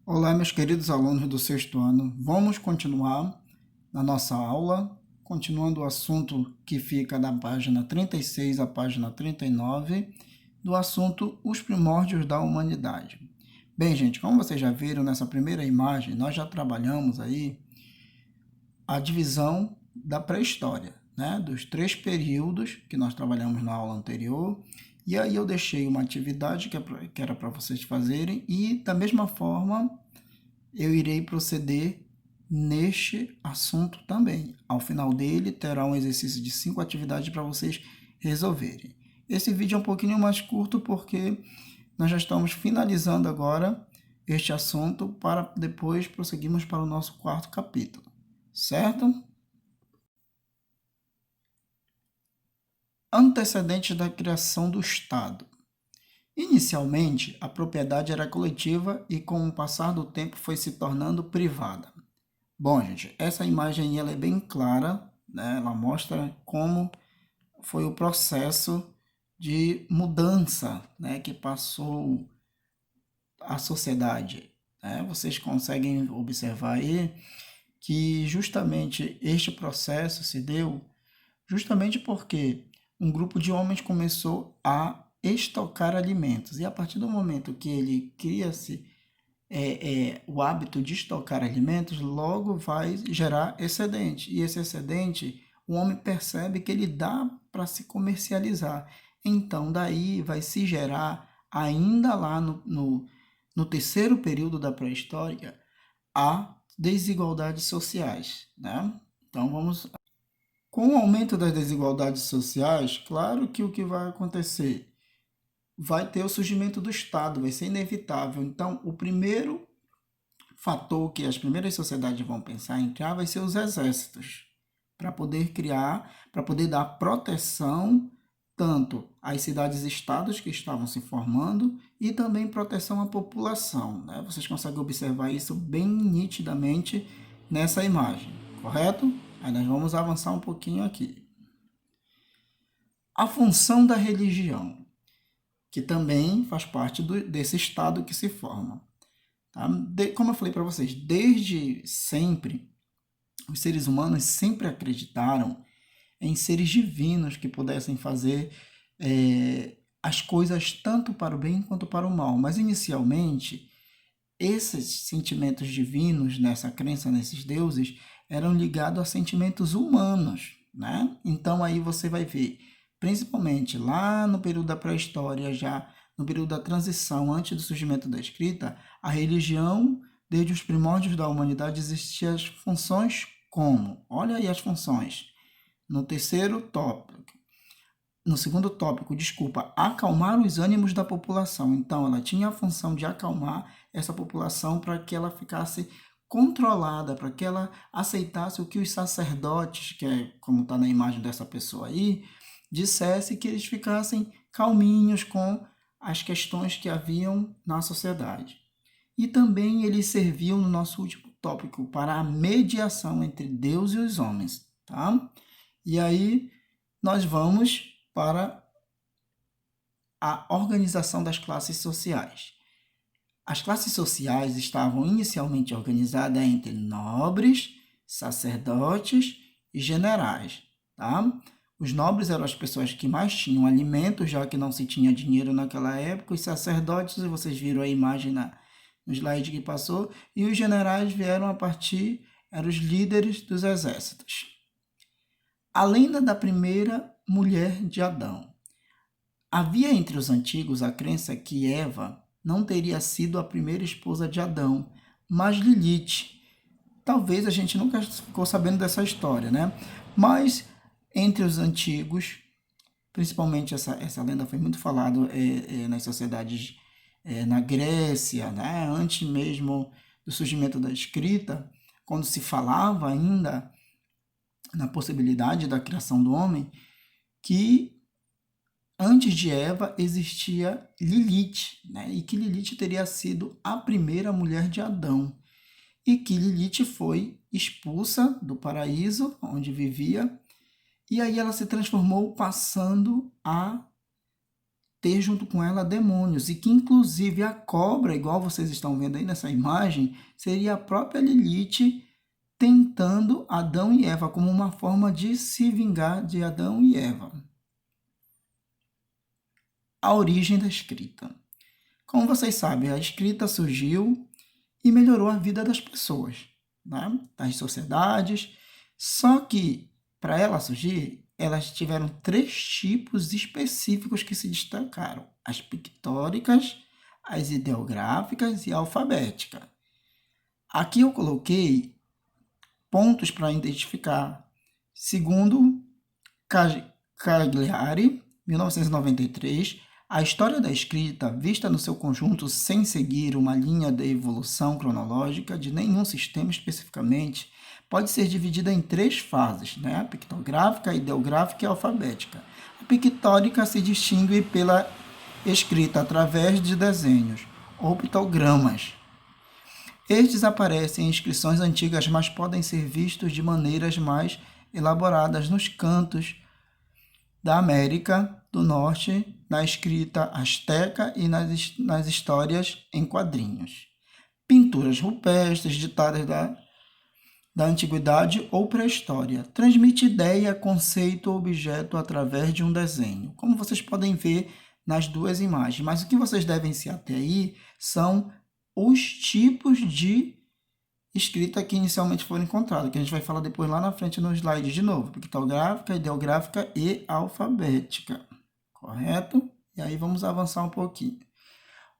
Olá, meus queridos alunos do sexto ano. Vamos continuar na nossa aula, continuando o assunto que fica da página 36 à página 39, do assunto Os Primórdios da Humanidade. Bem, gente, como vocês já viram nessa primeira imagem, nós já trabalhamos aí a divisão da pré-história, né? Dos três períodos que nós trabalhamos na aula anterior. E aí eu deixei uma atividade que era para vocês fazerem e, da mesma forma, eu irei proceder neste assunto também. Ao final dele, terá um exercício de 5 atividades para vocês resolverem. Esse vídeo é um pouquinho mais curto porque nós já estamos finalizando agora este assunto para depois prosseguirmos para o nosso quarto capítulo, certo? Antecedentes da criação do Estado. Inicialmente, a propriedade era coletiva e, com o passar do tempo, foi se tornando privada. Bom, gente, essa imagem ela é bem clara, né? Ela mostra como foi o processo de mudança, né, que passou a sociedade, né? Vocês conseguem observar aí que justamente este processo se deu justamente porque um grupo de homens começou a estocar alimentos e a partir do momento que ele cria-se o hábito de estocar alimentos, logo vai gerar excedente. E esse excedente, o homem percebe que ele dá para se comercializar. Então, daí vai se gerar, ainda lá no terceiro período da pré-história, a desigualdades sociais, né? Então, vamos... Com o aumento das desigualdades sociais, claro que o que vai acontecer? Vai ter o surgimento do Estado, vai ser inevitável. Então, o primeiro fator que as primeiras sociedades vão pensar em criar vai ser os exércitos, para poder criar, para poder dar proteção tanto às cidades-estados que estavam se formando e também proteção à população, né? Vocês conseguem observar isso bem nitidamente nessa imagem, correto? Aí nós vamos avançar um pouquinho aqui. A função da religião, que também faz parte desse estado que se forma. Tá? Como eu falei para vocês, desde sempre, os seres humanos sempre acreditaram em seres divinos que pudessem fazer as coisas tanto para o bem quanto para o mal. Mas, inicialmente, esses sentimentos divinos, nessa crença nesses deuses, eram ligados a sentimentos humanos. Né? Então, aí você vai ver, principalmente lá no período da pré-história, já no período da transição, antes do surgimento da escrita, a religião, desde os primórdios da humanidade, existiam as funções como? Olha aí as funções. No terceiro tópico, no segundo tópico, desculpa, acalmar os ânimos da população. Então, ela tinha a função de acalmar essa população para que ela ficasse controlada, para que ela aceitasse o que os sacerdotes, que é como está na imagem dessa pessoa aí, dissesse que eles ficassem calminhos com as questões que haviam na sociedade. E também eles serviam no nosso último tópico para a mediação entre Deus e os homens, tá? E aí nós vamos para a organização das classes sociais. As classes sociais estavam inicialmente organizadas entre nobres, sacerdotes e generais. Tá? Os nobres eram as pessoas que mais tinham alimento, já que não se tinha dinheiro naquela época. Os sacerdotes, vocês viram a imagem no slide que passou, e os generais vieram a partir, eram os líderes dos exércitos. A lenda da primeira mulher de Adão. Havia entre os antigos a crença que Eva não teria sido a primeira esposa de Adão, mas Lilith. Talvez a gente nunca ficou sabendo dessa história, né? Mas entre os antigos, principalmente essa lenda foi muito falada nas sociedades na Grécia, né? Antes mesmo do surgimento da escrita, quando se falava ainda na possibilidade da criação do homem, que antes de Eva existia Lilith, né? E que Lilith teria sido a primeira mulher de Adão. E que Lilith foi expulsa do paraíso, onde vivia, e aí ela se transformou passando a ter junto com ela demônios, e que inclusive a cobra, igual vocês estão vendo aí nessa imagem, seria a própria Lilith tentando Adão e Eva, como uma forma de se vingar de Adão e Eva. A origem da escrita. Como vocês sabem, a escrita surgiu e melhorou a vida das pessoas, né? Das sociedades, só que para ela surgir, elas tiveram 3 tipos específicos que se destacaram: as pictóricas, as ideográficas e a alfabética. Aqui eu coloquei pontos para identificar. Segundo Cagliari, 1993, a história da escrita, vista no seu conjunto sem seguir uma linha de evolução cronológica de nenhum sistema especificamente, pode ser dividida em 3 fases, né? A pictográfica, a ideográfica e a alfabética. A pictórica se distingue pela escrita através de desenhos ou pictogramas. Estes aparecem em inscrições antigas, mas podem ser vistos de maneiras mais elaboradas nos cantos da América do Norte, na escrita asteca e nas histórias em quadrinhos. Pinturas rupestres ditadas da antiguidade ou pré-história. Transmite ideia, conceito ou objeto através de um desenho, como vocês podem ver nas 2 imagens. Mas o que vocês devem se ater aí são os tipos de escrita que inicialmente foram encontrados, que a gente vai falar depois lá na frente no slide de novo: pictográfica, ideográfica e alfabética, correto? E aí vamos avançar um pouquinho.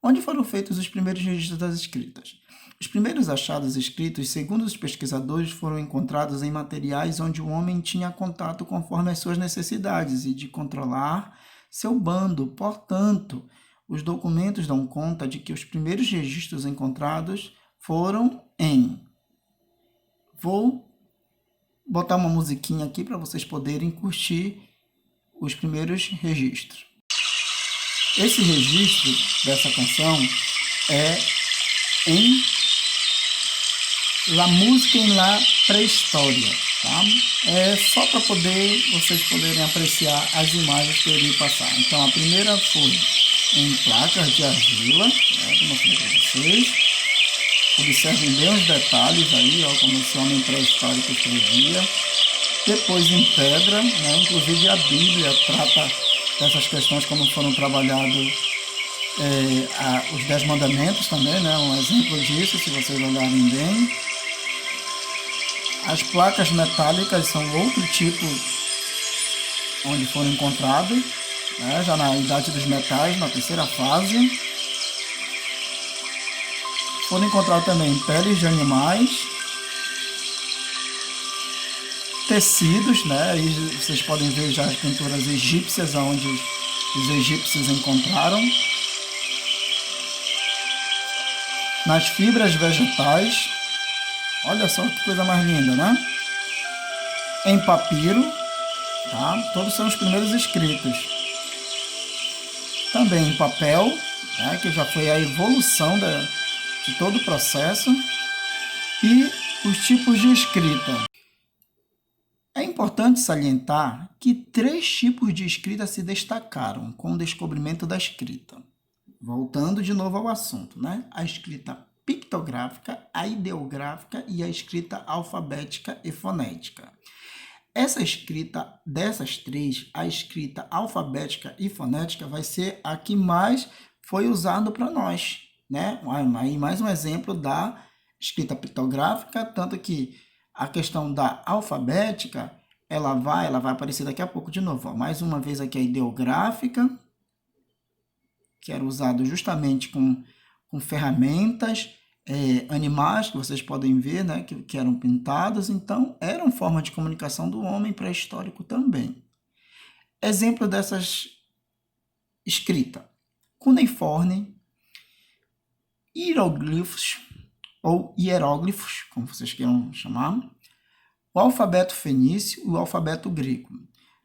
Onde foram feitos os primeiros registros das escritas? Os primeiros achados escritos, segundo os pesquisadores, foram encontrados em materiais onde o homem tinha contato conforme as suas necessidades e de controlar seu bando. Portanto, os documentos dão conta de que os primeiros registros encontrados foram em... Vou botar uma musiquinha aqui para vocês poderem curtir os primeiros registros. Esse registro dessa canção é em La Música em la Pré-História, tá? É só para vocês poderem apreciar as imagens que eu irei passar. Então, a primeira foi em placas de argila, né, que eu mostrei para vocês. Observem bem os detalhes aí, ó, como esse homem pré-histórico escrevia. Depois em pedra, né, inclusive a Bíblia trata dessas questões como foram trabalhados os 10 mandamentos também, né, um exemplo disso, se vocês olharem bem. As placas metálicas são outro tipo onde foram encontrados, né, já na idade dos metais, na 3ª fase. Foram encontrados também peles de animais, tecidos, né? E vocês podem ver já as pinturas egípcias, onde os egípcios encontraram. Nas fibras vegetais, olha só que coisa mais linda, né? Em papiro, tá? Todos são os primeiros escritos. Também em papel, né? Que já foi a evolução de todo o processo. E os tipos de escrita. É importante salientar que 3 tipos de escrita se destacaram com o descobrimento da escrita. Voltando de novo ao assunto, né? A escrita pictográfica, a ideográfica e a escrita alfabética e fonética. Essa escrita dessas 3, a escrita alfabética e fonética, vai ser a que mais foi usada para nós, né? Aí mais um exemplo da escrita pictográfica, tanto que a questão da alfabética, ela vai aparecer daqui a pouco de novo. Ó. Mais uma vez aqui a ideográfica, que era usado justamente com ferramentas, animais, que vocês podem ver, né, que eram pintados. Então, era uma forma de comunicação do homem pré-histórico também. Exemplo dessas escrita: cuneiforme, hieroglifos, ou hieróglifos, como vocês queiram chamar, o alfabeto fenício e o alfabeto grego.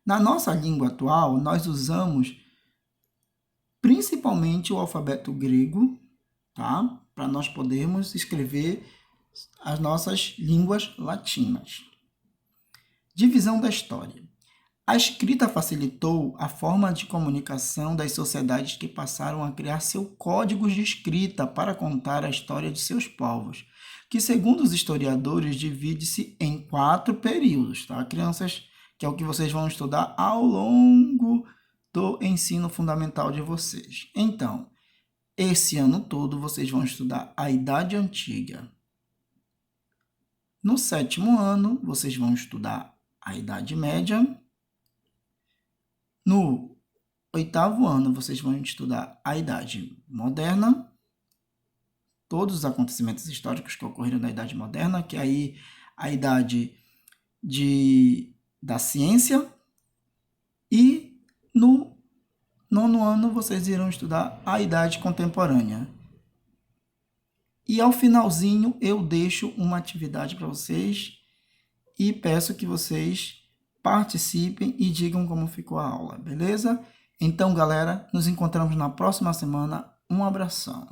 Na nossa língua atual, nós usamos principalmente o alfabeto grego, tá? Para nós podermos escrever as nossas línguas latinas. Divisão da história. A escrita facilitou a forma de comunicação das sociedades que passaram a criar seus códigos de escrita para contar a história de seus povos, que, segundo os historiadores, divide-se em 4 períodos, tá, crianças? Que é o que vocês vão estudar ao longo do ensino fundamental de vocês. Então, esse ano todo vocês vão estudar a Idade Antiga. No 7º ano, vocês vão estudar a Idade Média. No 8º ano, vocês vão estudar a Idade Moderna, todos os acontecimentos históricos que ocorreram na Idade Moderna, que é aí a idade da ciência. E no 9º ano, vocês irão estudar a Idade Contemporânea. E ao finalzinho, eu deixo uma atividade para vocês e peço que vocês participem e digam como ficou a aula, beleza? Então, galera, nos encontramos na próxima semana. Um abração.